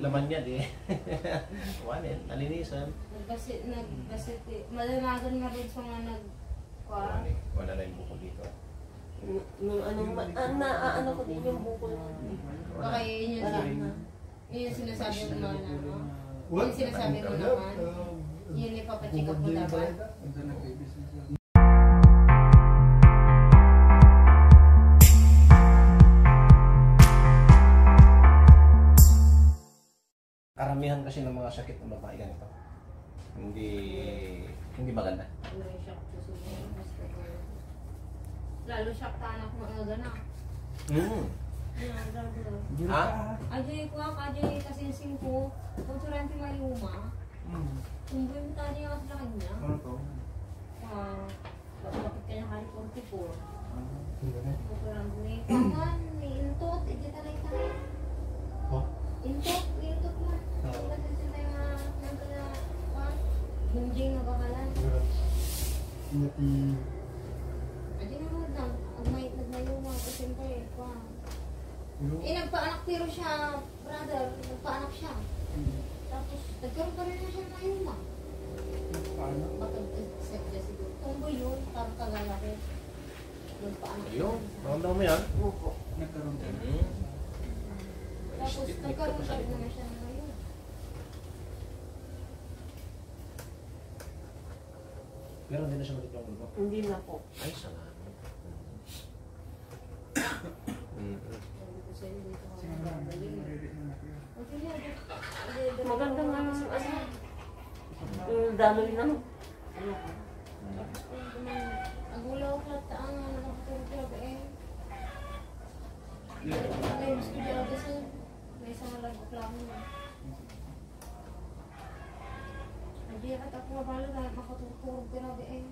laman niya di. Wanin, nalinisan. Nagbasit, malalagan nga rin sa mga Wala na yung buko dito. Ano ko din yung bukol. Baka yun yung sinasabi mo na, no? Yung sinasabi mo naman, yun ipapacheck up mo dapat. Karamihan kasi ng mga sakit ng babae ganito. Hindi maganda. Lalo shock ta anak mo nga gana. Ha? Ajay ko ajay kasi singko, kung surante mayuma. Tumboy mo tayo yung sa kanya. Bakit kanya hari 44. Kurang ni kaman ni intot, iti talay-talay. Intot mo. Kasi sila yung kanya bunjing nga bakalan. Ajay nga mo lang, nagmayuma ko siyempre. Nagpaanak pero siya, brother, nagpaanak siya. Tapos, nagkaroon pa rin na siya ng ayuma. Matag-set niya siguro. Tumboy yun, parang kagalaki. Nagpaanak siya. Ayun, maramdaman mo yan? Opo. Nagkaroon din. Tapos, nagkaroon pa rin naman siya ng ayuma. Pero hindi na siya malit yung ulo. Hindi na po. Ay, salamat. Maganda nga daloy na. Ang ulaw ka taang nakatulog ka eh. Ay, mas kaya kasi may isang lagplano na. Hindi at ako mabalo na makatulog ka eh.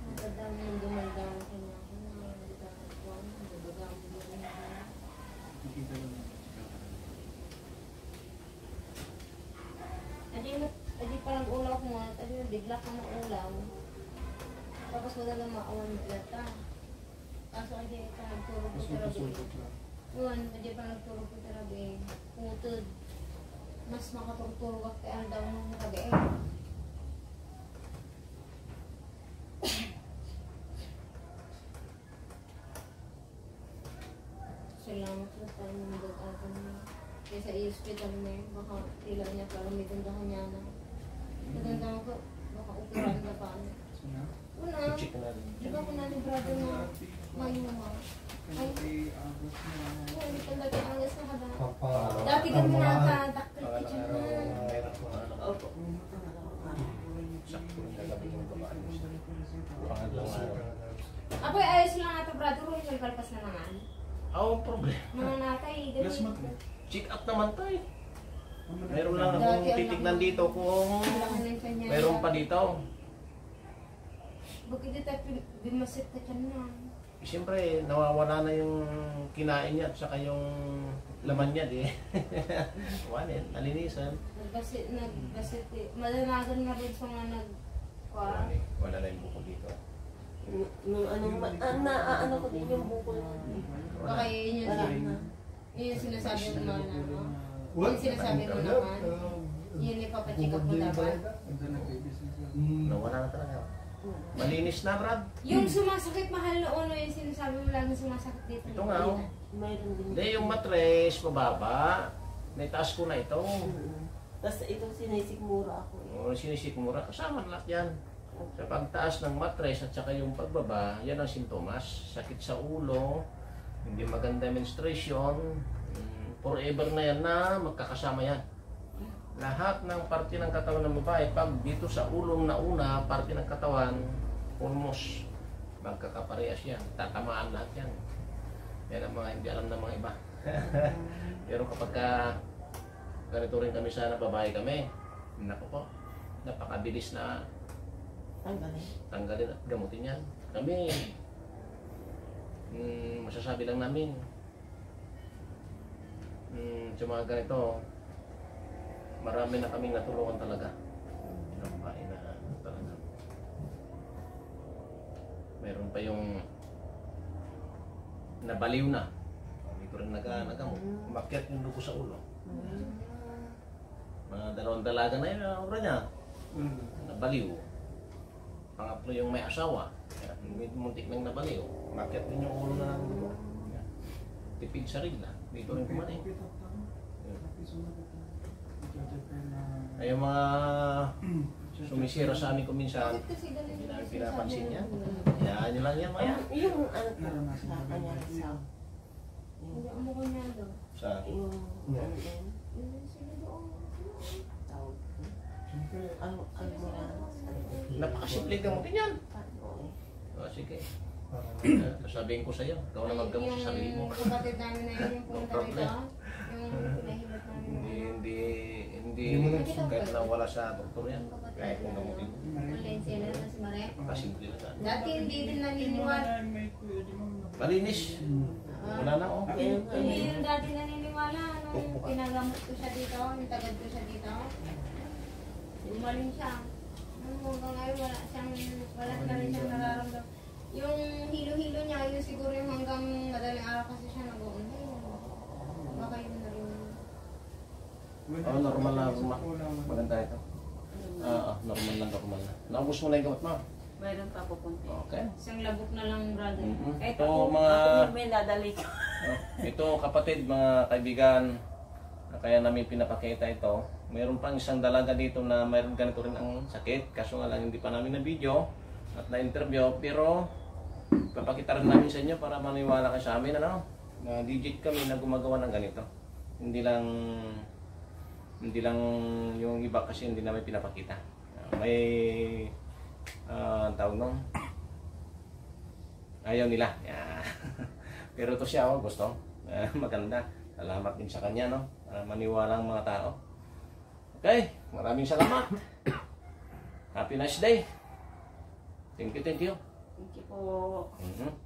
Maganda mo dumaldang kanya. Adi parang ulaw mo, adi bigla ka ng ulaw. Tapos wala lang maawan mo ilata. Kaso adi pa nagturo ko sa rabi. Yun, adi pa nagturo ko sa rabi. Putod. Mas makaturo ka kaya daw ng rabi eh. Salamat sa tayo ng mag-atan mo. Kaya sa i-hospital mo eh, baka ilan niya parang may gandahan niya na. Nagandahan ko, baka upuran na pa. Una, di ba kung nalibrado na mayuma? Ay, hindi ka dati angas na kada. Dati kami nakatakil ka dyan na. Opo. Sakto na gabi yung babae. Pangalawang araw. Ako ay ayos lang ata brado ko yung kalpas na naman. Ang problema. Mga natay, ganyan. Check up naman tayo. Meron lang akong titignan dito kung meron pa dito. Bakit di tayo bimasit ka dyan na? Siyempre, nawawala na yung kinain niya at saka yung laman niya, di. Wanin, nalinisan. Nagbasit, malalagan nga rin sa mga Wala na yung buko dito. Ano ko din yung bukol. Baka yun yung sinasabi mo na, no? Yung sinasabi mo naman, yun ipapacheck up mo dapat. Nawala na talaga. Malinis na, Brad. Yung sumasakit mahal na uno, yung sinasabi mo lang sumasakit dito. Ito nga, oh. Mayroon din. Hindi, yung matres, mababa. May taas ko na ito. Tapos itong sinisikmura ako. Sinisikmura. Kasama lahat yan. Sa pagtaas ng matres at saka yung pagbaba, yan ang sintomas. Sakit sa ulo, hindi maganda menstruation, forever na yan na magkakasama yan. Lahat ng parte ng katawan ng babae, pag dito sa ulong na una, parte ng katawan, almost magkakaparehas yan. Tatamaan lahat yan. Yan ang mga hindi alam ng mga iba. Pero kapag ganito rin kami sana babae kami, naku po, napakabilis na tanggalin at gamutin yan. Kami, masasabi lang namin, sa mga ganito, marami na kaming natulungan talaga. Babae na talaga. Meron pa yung nabaliw na. Dito dito rin nagamot. Umakyat yung dugo sa ulo. Mga 2 dalaga na yun, ang obra niya. Nabaliw. Pangatlo yung may asawa. Muntik nang nabaliw. Umakyat din yung ulo na ng dugo. Tipid sa rigla. Dito rin kumain. Ay, yung mga sumisira sa amin kung minsan, Bakit kasi ganun hindi yung namin kasi pinapansin sabi yan. mo? Hayaan nyo lang yan, maya. Yung ano po, sa kanya sa Hindi ako mukha niya daw. Sa, yung ano yun, Sige doon. tawag. Ano mo na, napakasimple gamutin yan. ano O, sige. Sabihin ko sa'yo, ikaw na maggamot sa sarili mo. Yung kapatid namin na yun, yung punta No problem. dito, yung nahibat namin. Hindi, kahit na wala sa doktor yan. Kahit kung gamutin. Valencia na si Mare. Nakasimple na saan. Dati hindi din naniniwala. Malinis. Wala na, oh. Hindi yung dati naniniwala. Nung pinagamot ko siya dito, nitagad ko siya dito. Umaling siya. Hanggang ngayon wala na rin siyang nararamdaman. Yung hilo-hilo niya, yun siguro yung hanggang madaling araw kasi siya nag-uunday. Baka yun na rin. Oh, normal na. Maganda ito. Normal na. Naubos mo na yung gamot mo. Mayroon pa po konti. Okay. Isang labok na lang, brother. Ito ako mga, may dadali ko. ito kapatid, mga kaibigan, kaya namin pinapakita ito. Mayroon pang isang dalaga dito na mayroon ganito rin ang sakit. Kaso nga lang hindi pa namin na video at na-interview. Pero papakita rin namin sa inyo para maniwala kayo sa amin. Ano? Na legit kami na gumagawa ng ganito. Hindi lang yung iba kasi hindi namin pinapakita. May tawag nung ayaw nila. Yeah. Pero ito siya, gusto. Maganda. Salamat din sa kanya, no? Maniwala ang mga tao. Okay, maraming salamat. Happy nice day. Thank you. Thank you po. Mhm.